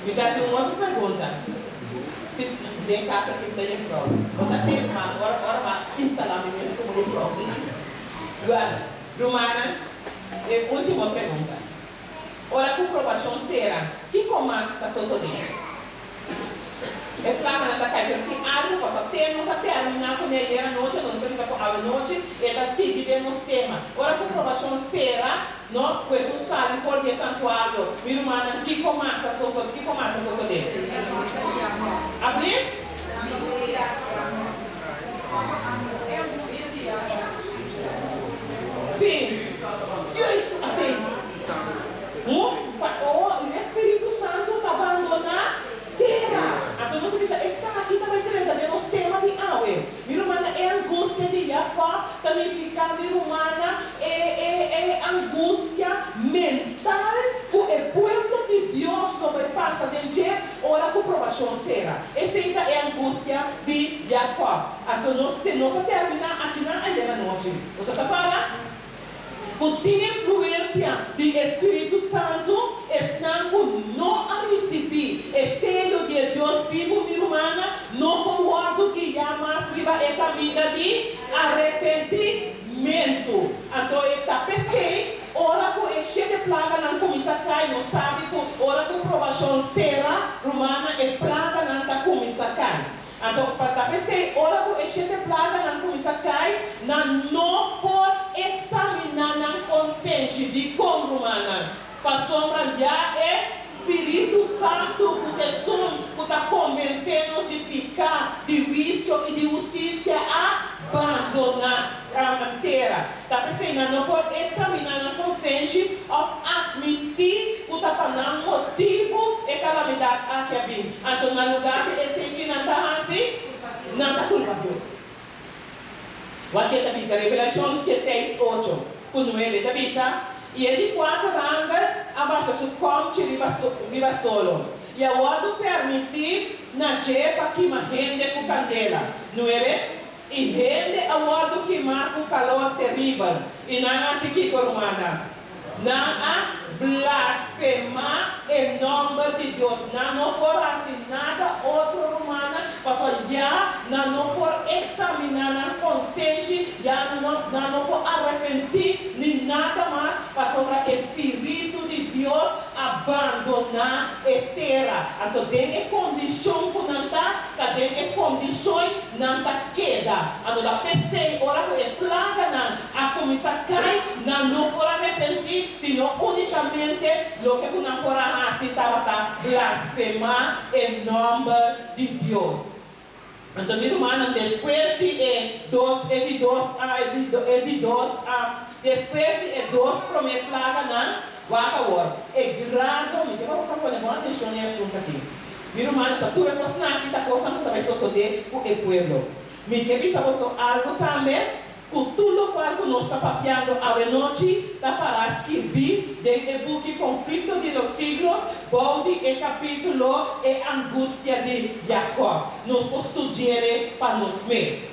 Me dá uma outra pergunta. Se tem casa que tem prova, quando tem uma hora instalar mesmo como prova. Agora, Romana, última pergunta. Ora, comprovação será que começa a suceder? É claro que está caindo porque algo possa ter, não se terminar com ele à noite, não sei se a noite, está seguindo nos temas. Ora, comprovação será, não, pois o sal por de santuário, minha irmã, que começa a suceder? Abrir? Sim. Eu estou atento. O Espírito Santo está abandonando terra. Então você pensa, essa aqui está mais interessante nos temas de água. Minha irmã, é angústia de Jacó, significa, minha irmã, é angústia mental. O povo de Deus não vai passar de ora com provação será. Essa é a angústia de Jacó. Então nós terminar aqui na noite. Você está falando? Sem influência do Espírito Santo, estamos não a receber o selo de Deus vivo, minha irmã, não concordo que jamais viva a caminho de arrependimento. Então, está pensei, ora com o cheio de plaga não começa a cair, não sabe, ora com provação será, romana, e plaga não começa a cair. Então, para pensei, ora com o cheio de plaga não começa a cair, não pode examinar na consciência de como romana. Para sombra já é Espírito Santo, porque som que está convencendo de pecar, de vício e de justiça, abandonar a terra. Está pensando, não pode examinar na consciência, admitir o tapanão motivo e calamidade aqui a vir. Então, no lugar de esse que não está assim, não está culpa de Deus. O que está dizendo? Revelação 16, 8, 9, está dizendo? E ele 4 anos abaixo do conte viva solo. E a outro permitir na jepa que rende com candela. 9. E rende a outro que com calor terrível. E não há aqui por humana. Não há blasfemar em nome de Deus. Não pode assim nada outro humana. Porque já não pode examinar na consciência. Já não pode arrepender nem nada mais. Para sobre o Espírito de Deus abandonar a terra. Então, tem condição que não está, tem condições não está queda. Então, pensei, ora que é plaga não, a começar a cair, não pode arrepender, senão unicamente o que não pode assim estava blasfemar em nome de Deus. Então, minha irmã, depois de depois de duas primeiras plagas, agora, é grande, me deu uma coisa, atenção nesse assunto aqui. Minha irmã, essa tua coisa aqui, está coisa que também suceder com o povo. Me quer pensar algo também, com tudo o qual nós estamos papiando a noite, da para escrever, dentro do book Conflito de los Siglos, bode e capítulo e angústia de Jacó. Nós podemos estudar para nos meses.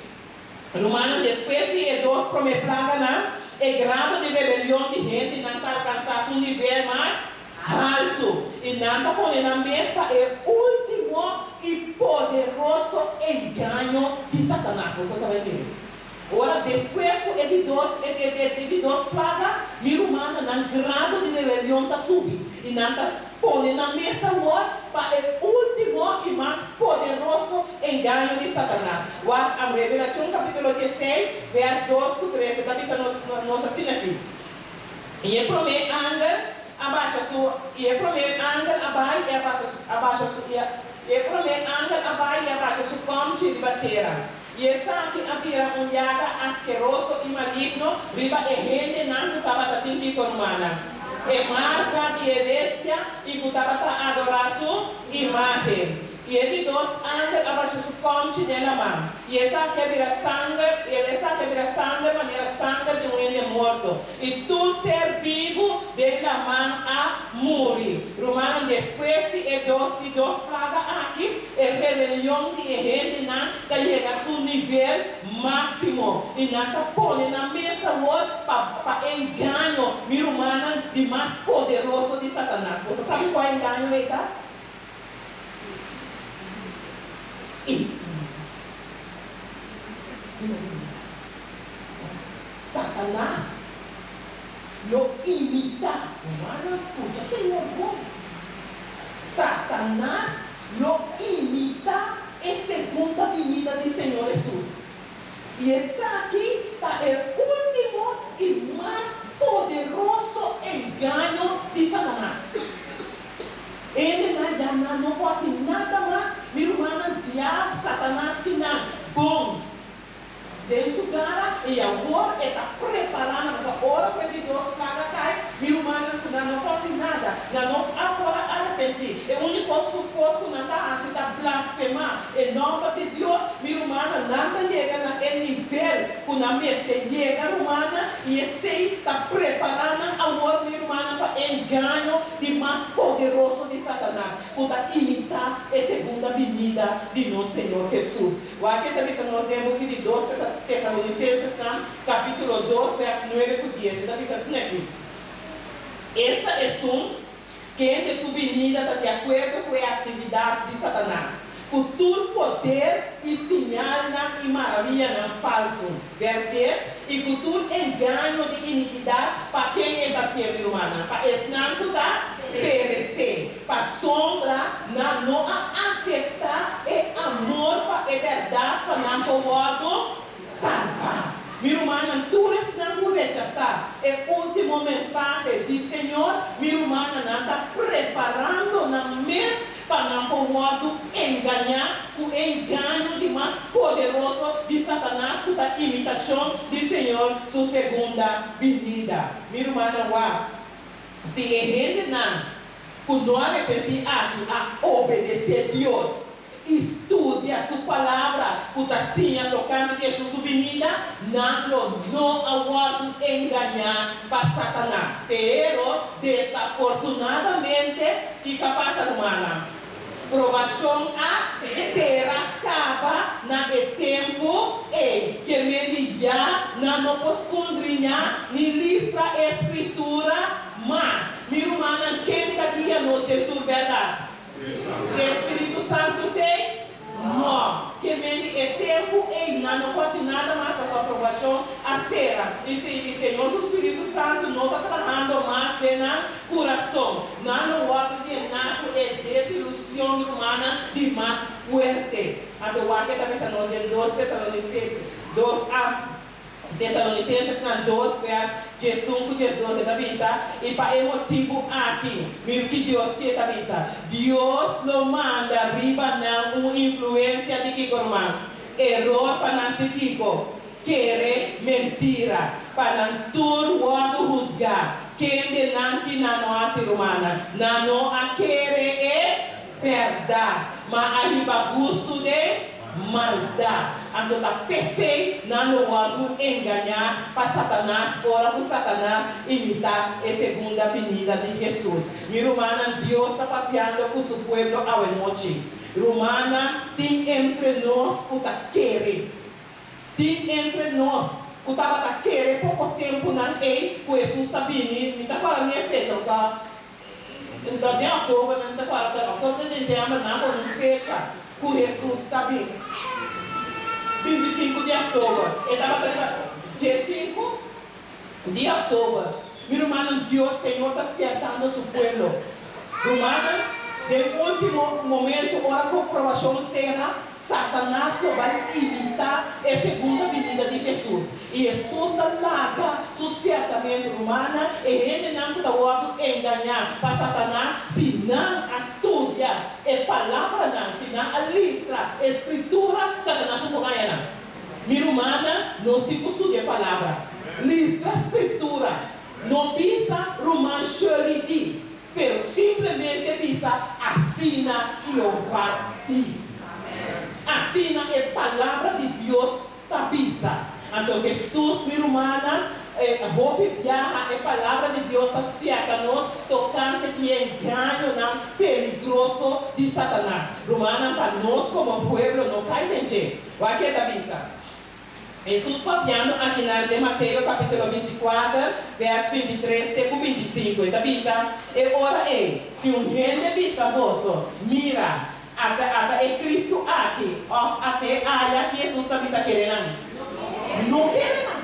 Romano, depois de duas primeiras plagas, é grado de rebelião de gente, não está alcançando um nível mais alto. E não está pondo na mesa o último e poderoso engano de Satanás. Você está vendo? Ora, depois de duas plagas, minha irmã, no grado de rebelião está subindo. E não está pondo na mesa para o último e mais poderoso engano de Satanás. A Revelação capítulo 16, verso 2 a 13. Está dizendo nossa assina aqui. E o primeiro anjo abaixa o conte de bateria. E essa aqui havia olhada asqueroso e maligno, riba e gente não estava atingindo humana. E marca de evidência e estava a adorar sua imagem. E ele dois anjos abaixo do conte dela mão. E essa aqui vira sangue, maneira sangue de um ente morto. E tu ser vivo de la mão a morrer. Romano, depois de duas plagas aqui, a rebelião de gente não chega a seu nível máximo. E não está pondo na mesa para engano, minha irmã, de mais poderoso de Satanás. Você sabe qual é o engano, tá? Satanás lo imita. Hermano, escucha, Señor. Satanás lo imita en segunda venida del Señor Jesús. Y esta aquí está el último y más poderoso engaño de Satanás. Ele já não pode nada mais. Meu irmão, já Satanás tinha bom dentro do cara e agora está preparando essa hora para que Deus paga cai. Meu irmão, não pode nada. Não agora arrepender. É o único coisa que não está blasfemar. Em nome de Deus, meu irmão, nada chega naquele nível que a mestre chega, romana, e esse está preparando agora, meu irmão, para engano de mais poderoso de Satanás, para imitar a segunda venida de nosso Senhor Jesus. O aqui também nós temos que de 2 Tessalonicenses, capítulo 2, verso 9 por 10. Está dizendo assim aqui. Essa é que de sua venida está de acordo com a atividade de Satanás. O todo poder e sinal e maravilha não falso. Verso 10. E com todo engano de iniquidade para quem é da ser humana. Para ensinar que está perecer. Para sombra não aceitar e amor para a verdade para não poder salvar. Meu irmão, tu não rechazar. É a última mensagem do Senhor. Meu irmão, não está preparando na mesa para não poder enganar o engano de mais poderoso de Satanás com a imitação do Senhor, sua segunda venida. Meu irmão, se a gente não arrepender aqui a obedecer a Deus, estude a sua palavra, porque assim, tocando de sua venida, não aguardo enganar para Satanás. Pero, desafortunadamente, que capaz, irmã? Provação será acaba naquele tempo e que me já não posso escondrinhar nem listra a escritura, mas, minha irmã, quem dia não se tu verdade? O Espírito Santo tem? Não. Que me é tempo e não pode nada mais para sua aprovação a será. E se o Senhor, o Espírito Santo não está trabalhando mais no coração, não vai ter nada de desilusão humana de mais forte. A tua que está pensando em 2 Tessalonicenses 2, verso 5, 12, está vendo? E para o motivo aqui, meu que Deus que está vendo? Deus não manda arriba uma influência de que irmão? Error para não se Kiko. Querer mentira. Para não tudo juzgar. Quem de não que não hace romana. Não a querer é verdade. Mas arriba gosto de maldade. Então, a PC não pode enganar para Satanás, ora para Satanás imitar a segunda venida de Jesus. Minha irmã, Deus está papiando com o seu povo à noite. Romana, tem entre nós o que querer. Tem entre nós o que querer pouco tempo não é, com Jesus está vindo. Não está falando nem fecha, só. Então, nem outubro, não está falando, outubro de dezembro, não pode fecha, com Jesus está vindo. 25 de outubro. Ele estava dia 5 de outubro. Meu irmão, Deus, Senhor, está despertando o seu povo. Romana, no último momento, hora com provação será, Satanás vai imitar a segunda venida de Jesus. E Jesus larga suspeitamente romana e ele não está enganar para Satanás se não estuda a palavra não, se não a listra, a escritura, Satanás não pode ganhar. Minha irmã, não se estuda a palavra, listra a escritura, não pisa romano charity, pero simplesmente pisa assina que eu parti. Assina a palavra de Deus está pisa. Então, Jesus, minha irmã, vou viajar, a palavra de Deus está espiando-nos, tocante de engano perigoso de Satanás. Romana, para nós como povo, não cai dentro. Vai que está vista. Jesus falando aqui na Mateus capítulo 24, verso 23 até 25. Está vista? E ora se gente vista vosso, mira, até Cristo aqui, até aí que Jesus está vista querendo. Não quer nada.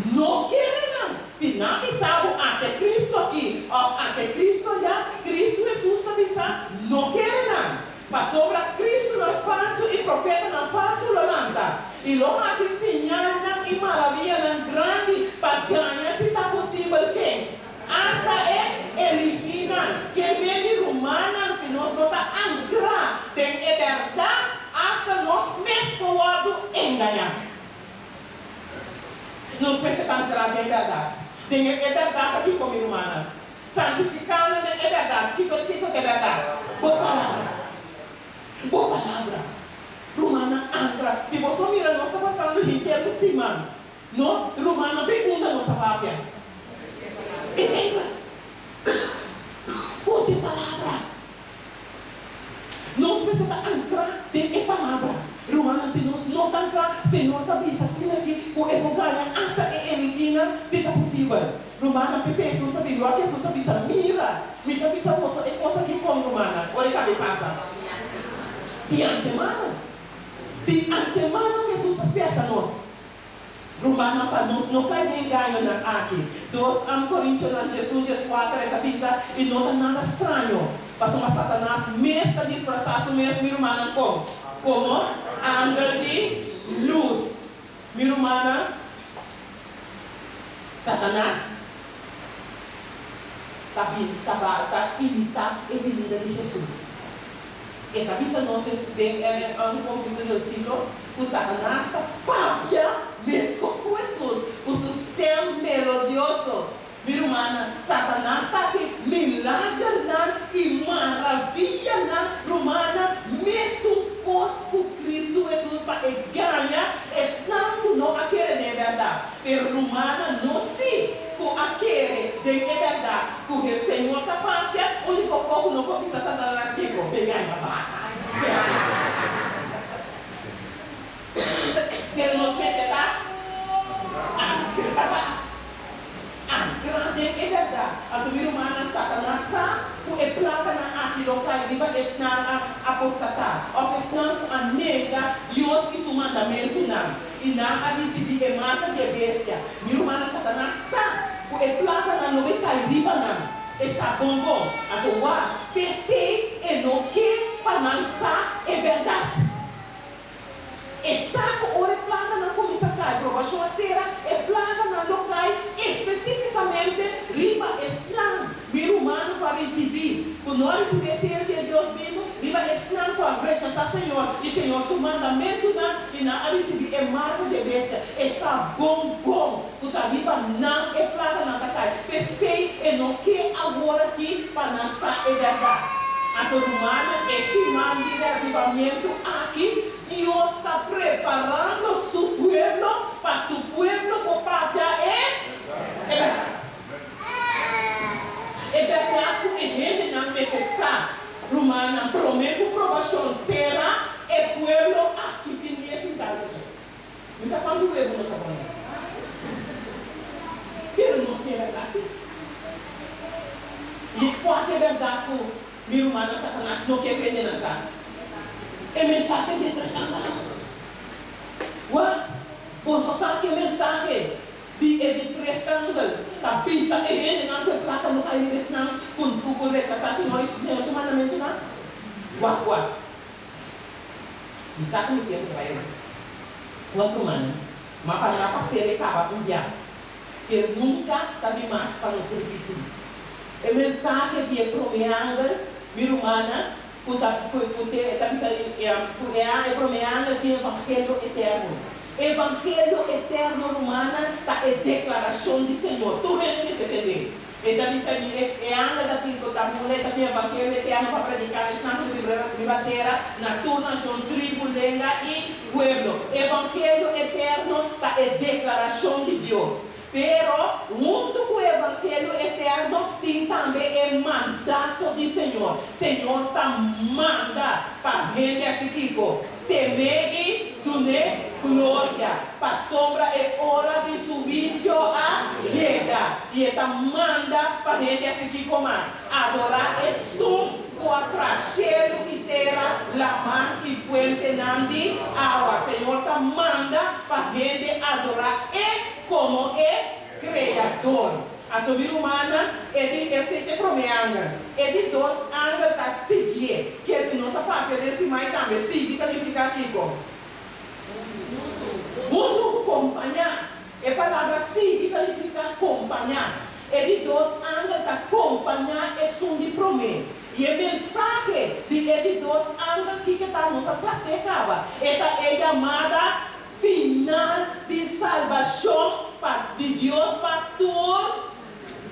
não querem não. Se não avisavam anticristo aqui, ou anticristo já, Cristo Jesus não avisar, não querem não. Mas sobre Cristo não falso e profeta não falso Lolanda. E logo aqui sinal e maravilha não grande para ganhar se está possível quem? Hasta eliminar. Quem vem de Romana, se nós não está ancrar, tem verdade, hasta nós mesmo enganar. Não sei se está ancrado em verdade. Tem verdade aqui comigo, Romana. Santificado é verdade. Que é verdade? Boa palavra. Boa palavra. Romana ancra. Se você mira, nós estamos passando o inteiro semana. No, Romana pergunta nossa pátria. Entenda? Boa palavra. Nós precisamos ancrar em palavra. Romana, se nós não ancrar, se não avisa assim aqui, o evocar hasta eliminar, se está possível. Romana, que se Jesus está vindo, que Jesus avisa, mira, me avisa você, é coisa que com Romana, olha que passa. De antemano, Jesus desperta nós. Romana, para nós não cair nem ganho aqui. 2 Coríntios, Jesus, 4, essa pisa, e não é nada estranho. Passou uma Satanás, mesmo disfarçado, mesmo Romana, como ángel de luz. Minha irmã, Satanás está imitando a venida de Jesus. E está vista nós um pouco do versículo, o Satanás está papia mesmo com Jesus, o sistema melodioso. Minha irmã, Satanás está assim, milagre e maravilha romana, mesmo com Cristo Jesus para ganhar, estando não aquele de verdade. Pero romana não se com aquele de verdade, porque o Senhor está pátria, o único pouco não pode pensar Satanás que vou pegar a vaca. Pero não se está grande é verdade. A tua irmã Satanás é placa na aquilo que ele vai ensinar a apostatar. Ou ensinar a nega Deus e seu mandamento não. E não a decidir a marca de bestia. Minha irmã Satanás é placa na não vai cair riba não. Essa bomba. A tua PC é no que para lançar é verdade. E saco ora plaga na comissão cai, provação será é plaga na local especificamente riba esclavo, vir humano para receber. Quando nós recebemos de Deus mesmo, riba esclavo para rechazar Senhor e Senhor seu mandamento não e não receber é marca de bestia, essa bom, porque riba não é plaga na cai. Pensei e não que agora aqui para lançar é verdade. A todo humano esse mando de avivamento aqui. Dios está preparando su pueblo para su pueblo por parte é verdade. É verdade que gente não necessita. Romana promete provação será é pueblo aqui tem esse idade. Não sabe quanto pueblo não sabe. Pero não será verdade. E qual é verdade que minha irmã Satanás não quer aprender nada. É mensagem de interessante. Você sabe que é mensagem de interessante. A pista é ele não tem plata no cair desse não. Quando tu pode rechazar Senhor e Senhor seu mandamento não. What? Bisa que dia trabalho. Quanto mano? Mas para ser acaba um dia. Que nunca está demais para o serviço. É mensagem de promeando, minha irmã. É promeando de evangelho eterno. Evangelho eterno romana está a declaração de Senhor. Tu realmente se entende? É anda da tribo da mulher da evangelho eterno para predicar esse tanto de bateria na tua nação, tribo, lenga e pueblo. Evangelho eterno está a declaração de Deus. Pero, junto com o Evangelho eterno, tem também o mandato do Senhor. Senhor está manda para a gente assim, tipo, temer e donar glória. Para a sombra é hora de serviço a chega. E está manda para a gente assim, tipo, mais. Adorar é som. O atrasero e terra, la mão e fuente de água. Senhor está manda para a gente adorar e como criador. A tua humana é de promeanga. É de dois anos da seguir. Que é nossa parte desse mais também. Seguir significa aqui, como? Mundo acompanhar. A palavra seguir significa acompanhar. É de dois anos da acompanhar é som de promessa. E a mensagem de dois anos que está nossa praticava. É chamada final de salvação de Deus para todo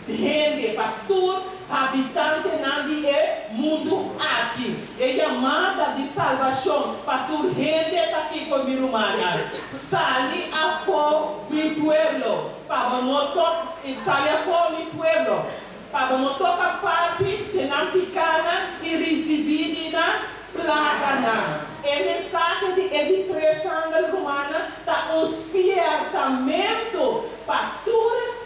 gente, para todo habitante do mundo aqui. É chamada de salvação para toda gente que está aqui comigo, humana. Sale a por mi pueblo, para não tocar, sale a por mi pueblo, para não tocar parte de na picana e receber na plaga. A mensagem de 3 anos romana está um despertamento para todos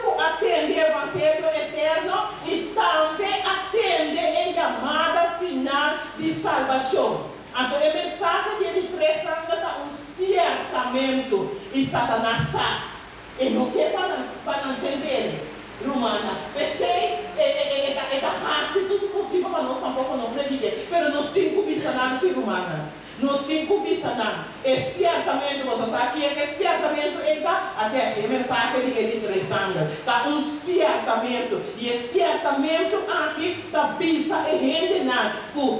que atendem o Evangelho eterno e também atendem a chamada final de salvação. Então, a mensagem de 3 anos está um despertamento e Satanás sabe. E não quer para entender. Romana, pensei, é fácil, tudo possível para nós tampouco não predicar, mas nós temos que ensinar assim, romana. Nós temos que ensinar. Espertamento, você sabe que é espertamento, até a mensagem de 3 anos, está um espertamento, e espertamento aqui está bisa e rende nada,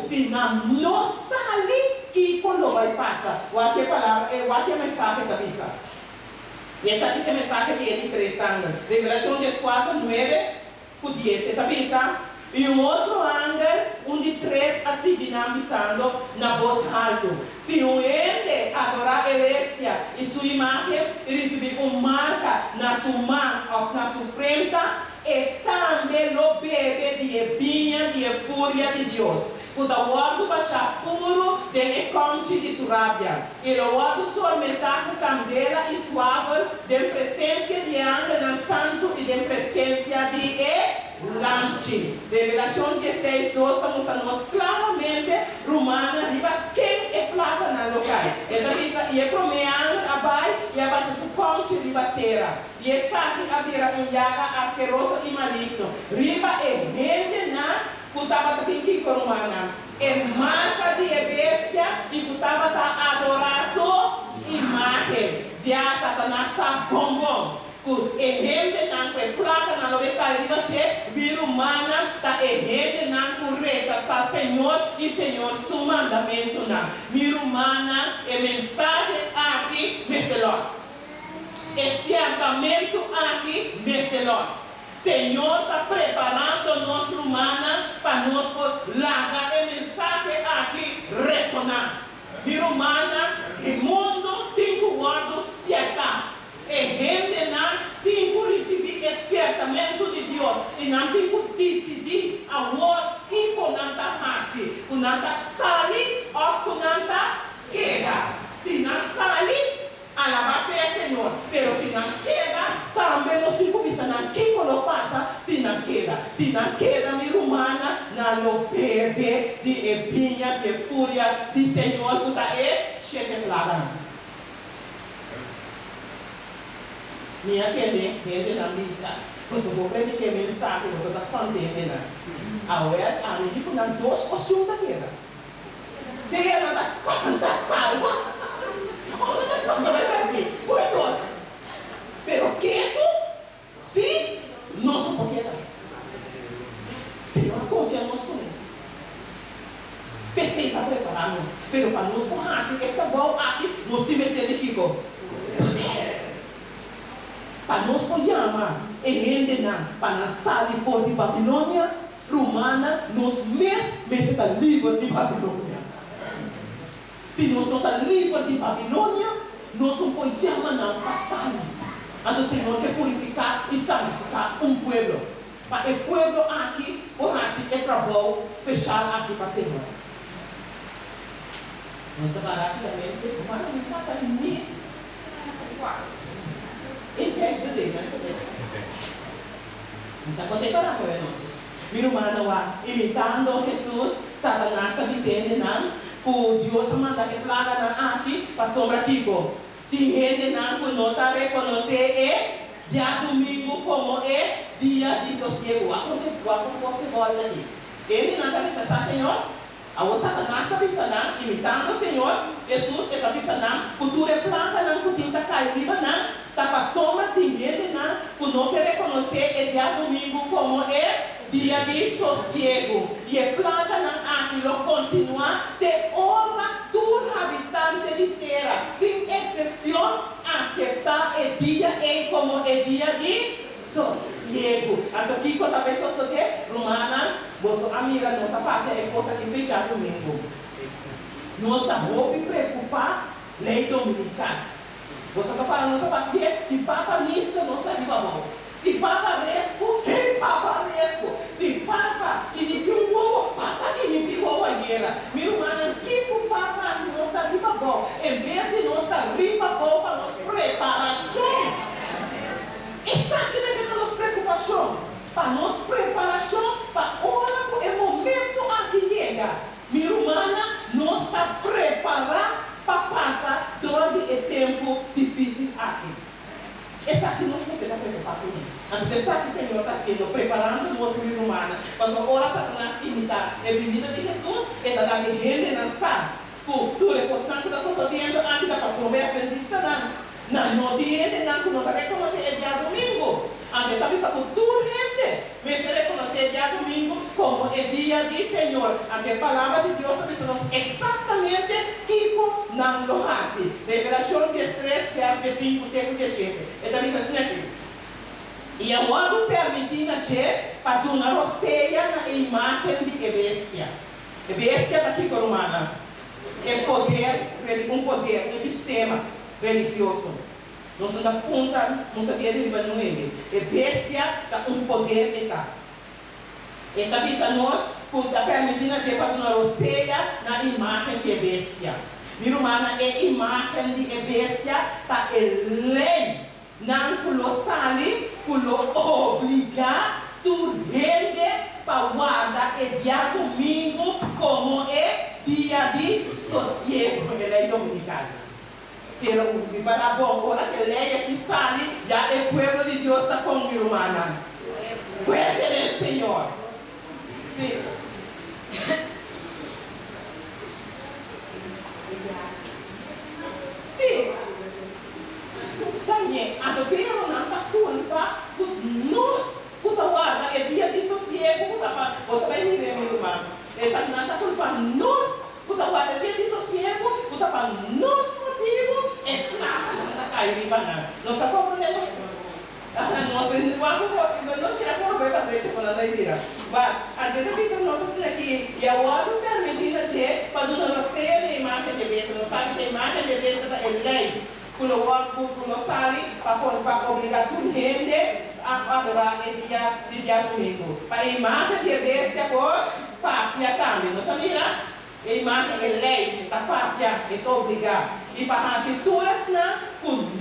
se não sale, que quando vai passar, o que palavra, o que mensagem está bisa. E essa aqui é a mensagem de 3 anos. Revelação 4, 9, 10. Está pensando? E outro ângulo, de 3 a 6, dinamizando na voz alta. Se o ente adorar a bestia e sua imagem, receber uma marca na sua mão ou na sua frente, e também o bebê de vinha de fúria de Deus. O ordo baixar puro de conte de surábia. E o ordo tormentar com candela e suave de presença de anjo santo e de presença de lanche. Revelação 16, 2, estamos a nós claramente, romana, riba, quem é placa na local. E é promeando abai e abaixo do conte riba terra. E é sabe haverá yaga aceroso e maligno. Riba é rende na Kutaba tinggi ke rumana. Marca de bestia e kutaba ta adorar sua imagem. Dia Satanás sa bombom. Ku ehende nan ku placa na local riba che virumana ta ehende nan ku rechazar Senhor e Senhor su mandamento na. Virumana é mensagem aqui mestelos. Espertamento aqui mestelos. Senhor está preparando nossa humana para nós largar a mensagem aqui ressonar. Minha humana, o mundo tem que guardar despertar. E gente não tem que receber despertamento de Deus. E não tem que decidir agora que não está fácil. Que não está sali ou que não está queda. Se não sali, alabar é Senhor, pero se não queda, também nós temos que pensar que quando passa, se não queda, minha humana, não bebe de ebinha, de fúria, de Senhor, que está aí, cheia de plaga. Minha querida, na missa, você vou predicar mensagem, você está escondendo, né? Agora, a mim, tipo, não, 2 costumes da queda. Se ela está escondendo, salva. Oh, nós não vai perder. Cuidos. Pero quieto, sim, nós não podemos. Senhor, confiamos com Ele. Pensei para preparar-nos, pero para nos borrar, se é bom aqui, nós temos que ter para nós chamar e rendenar para lançar de fora de Babilônia, romana, nós mesmos estamos livres de Babilônia. Se nós não estamos livres de Babilônia, nós não podemos passar. Então o Senhor quer purificar e santificar pueblo. Para o pueblo aqui, é trabalho especial aqui para o Senhor. Nós estamos rapidamente, mas não passa nem. Então você está na coisa. Minha irmã, imitando Jesus, Satanás está dizendo, não? O Deus manda que plaga aqui para sombra tipo. gente não está reconhecer dia domingo como dia de sossego. Como você volta ali? Ele não está rechazando, Senhor. A Satanás está pensando, imitando o Senhor. Jesus está pensando, cultura planta não putinta caída não. Está para sombra de gente não. Que não quer reconhecer dia domingo como dia de sossego. E a planta não aquilo continua de hora do habitante de terra. Sem exceção, aceitar o dia como o dia de sossego. Então, aqui quando a pessoa se romana, você mira nossa parte é coisa que fecha domingo. Nós estamos muito preocupados lei dominicana. Você está falando nossa parte, se papa nisso, nós estamos de favor. Se papa resco, papa resco. Se papa que lhe piu o papa que lhe piu a guerra. Meu irmão, tipo papa, se nós estamos de favor. Em vez de nós estar riba bom para nos preparação. Exato, nessa nossa preocupação. Para nossa preparação, para hora que é momento a que chega. Minha irmã, nós está preparada para passar durante o tempo difícil aqui. Exato, nós não estamos preparados com isso. Então, sabe que o Senhor está sendo preparando nossa minha irmã. Para a hora Satanás imitar a venida de Jesus, e está dando gente não sabe. Tu reconstante da sua diante antes da passou bem a bendita não tem não, não está reconhecendo dia domingo. Antes está pensando tudo gente, mas está reconhecendo dia domingo como o dia do Senhor. Antes a palavra de Deus está exatamente tipo não lo hace. Revelação 13, verso 5, texto 17. Está dizendo assim aqui. E agora permitindo para dar roceia na imagem de bestia. A bestia está aqui com a romana. É poder, um sistema religioso. Não se dá conta, não sabia de onde ele. A bestia dá poder de cá. E também nós, por permitindo para dar roceia na imagem de bestia. Minha irmã, a imagem de bestia está lei. Não colossal, obrigar tu gente para guardar o dia domingo como dia de sossego, porque lei dominicana. Pero para bom, agora que lei aqui sale, já o povo de Deus está com minha irmã. Puede el Senhor. Sim. Sim. Também, a do pero não está culpa, nós, puta guarda, é dia de sossego, puta vai me ver, minha irmã. Está não está culpa nós, puta guarda, é dia de sossego, puta para nós motivo, é claro, não está caindo para nós está compreendendo? Nós queremos correr para trás quando ela vira. Mas, antes de pensar nós assim aqui, e a outra permitida que, quando nós temos a imagem de bênção, nós sabemos que a imagem de bênção é lei. Quando nós saímos para obrigar toda gente a adorar o dia domingo. Para a imagem de bênção, por papia também. Nós sabemos, a imagem é lei, está papia, é obrigado. E para as cinturas,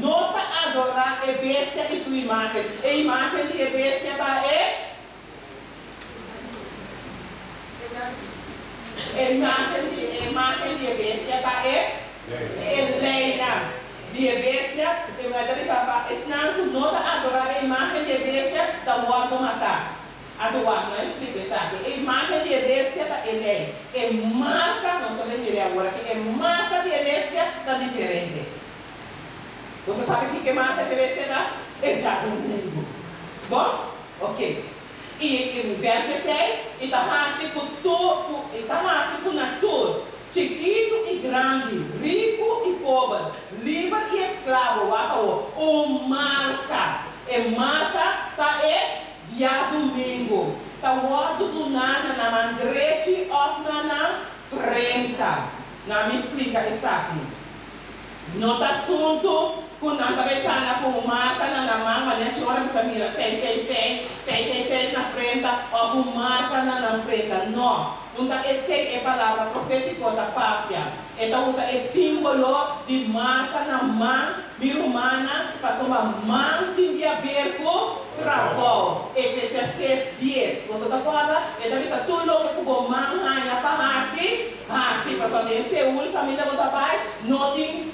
não está adorar a bestia e sua imagem. A imagem de bestia está a imagem de bestia está lei. De bestia, não está adorar a imagem de bestia, está o matar. A do ar, não explica, sabe? A imagem de bestia está lei. É marca, não sabemos dizer agora, que é marca de bestia está diferente. Você sabe o que é marca de bestia está? É já domingo. Bom? Ok. E verso 6, está na tudo. Chiquito e grande, rico e pobre, livre e escravo, o marca. É marca está dia domingo. Está o outro do nada na mandrete ou na frente. Não me explica isso aqui. Não está assunto quando anda betana com marca na mão, mas a gente olha e mira 666 na frente ou com marca na frente. Não. essa é a palavra profética da pátria. Então usa esse símbolo de marca na mão, humana, para uma mão de aberto, travou. Eclesiastes 10. Você está falando? Então isso tudo que o mão ganha para assim, para só ter Seul, caminho da Botabai, não tem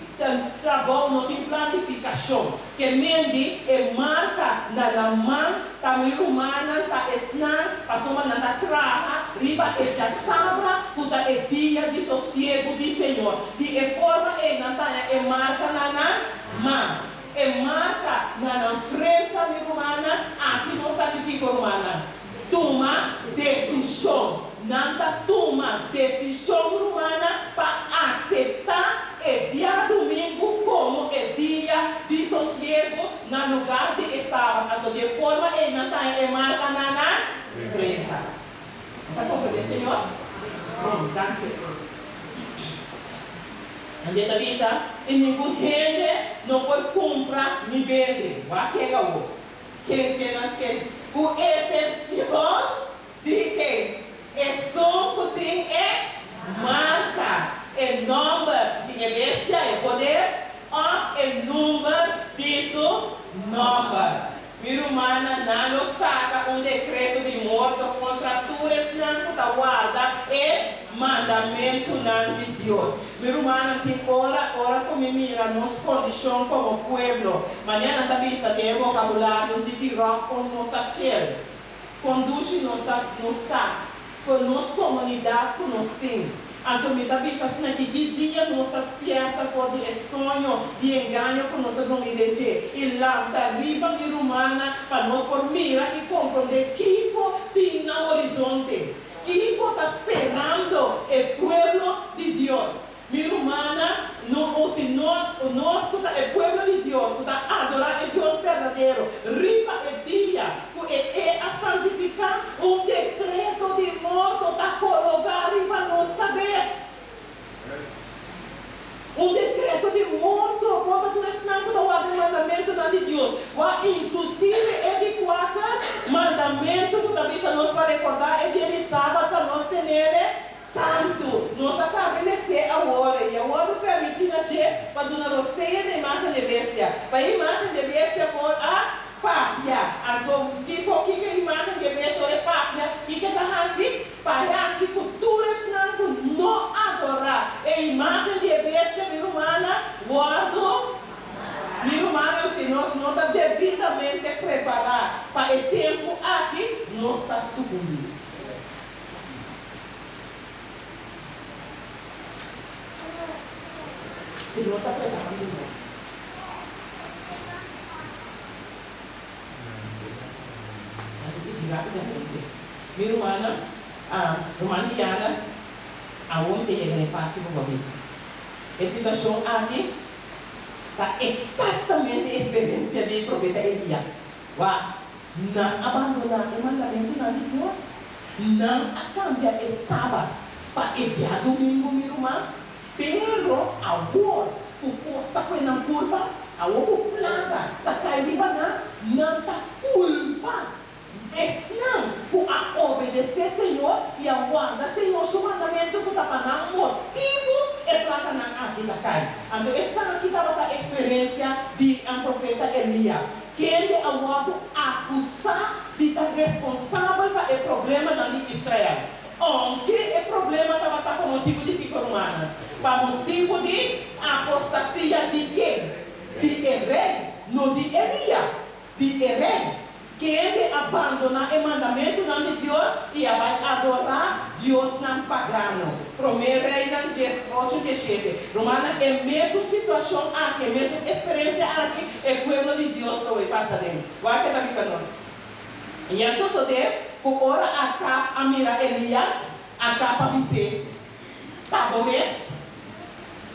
trabalho, não tem planificação. Que mende é marca na mão, tá humana, tá esnan, passou uma na traha, riba e já sabra, puta é dia de sossego de Senhor. De forma é marca na mão. É marca na frente da humana, aqui não está se humana. Toma decisão. Nada toma decisão humana para aceitar o dia domingo como o dia de sossego no lugar de sábado. De forma que não está marca na frente. Você compreende, Senhor? Bom, danke, Jesus. A gente avisa, e nenhum rende não pode comprar nem vender. Vai que é o quem não quer. Com exceção de que é só que tem marca, é nome de evidência, é poder, ou é número disso, nome. Minha irmã não saca decreto de morte contra tuas não da guarda é mandamento não de Deus. Minha irmã tem ora como mira nos condições como povo. Manhã não avisa ter vocabulário de tirar com nossa cheia. Conduz nossa comunidade que nós temos. Então, me dá vista que dia nós estamos perto por de sonho, de engano que nós estamos identificando. E lá está arriba minha humana para nós por mirar e compreender que tem no horizonte. Que está esperando o povo de Deus. Minha humana, nós é o povo de Deus, que está adorar o Deus verdadeiro. Riba é dia, é a santificar decreto de morte está colocado riba nossa cabeça. Decreto de morte, quando tu não está o mandamento de Deus. Inclusive, é de 4 mandamentos que também nós para recordar, é de sábado para nós ter santo. Nós estabelecer a hora, e a hora permite para dona Roseia da imagem de bestia. Para a imagem de bestia por a pátria. Então, o que é a imagem de bestia é pátria? O que está assim? Para as culturas não adorar. A imagem de bestia, minha irmã, guardo. Minha irmã, se nós não está devidamente preparados para o tempo aqui, nós está sucumbindo. Se não está preparado, rapidamente. Minha irmã, a Romaniana, aonde ele parte com você. Essa situação aqui está exatamente a experiência do profeta Elias. Não abandonar o mandamento de Deus. Não cambiar o sábado para o dia domingo, minha irmã. Pero agora, o posto está com a curva, a outra plaga, está caindo, não está culpa. Não, por obedecer Senhor e aguardar Senhor, seu mandamento que está para motivo é plaga na aqui da cai. Então, essa aqui estava a experiência de um profeta Elias. Que ele aguarda acusar de estar responsável para o problema na Israel. Onde o problema estava com motivo de pico humana? Para motivo de apostasia de quem? De rei, não de Elias. De rei. Que ele abandona o mandamento de Deus e vai adorar Deus não pagano. Primeiro rei 18, 17. Romana é a mesma situação aqui, a mesma experiência aqui, é o povo de Deus que vai passar dentro. Vai que está avisando. E assim só tem, por hora acaba a mira Elias, acaba de dizer, tá bom mesmo?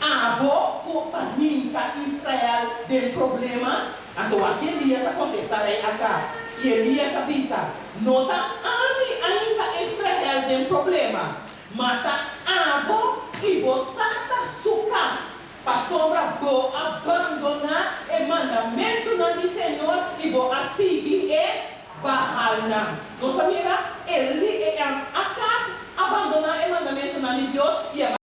Abo, por paninca Israel tem problema, então aquele Elias acontece aí acá. E Elias avisa, não está ainda Israel tem problema, mas está abo e botar sua casa. Para sobra, vou abandonar o mandamento do Senhor e vou seguir e Baal. Não sabia? Ele é acá, abandonar o mandamento de Deus e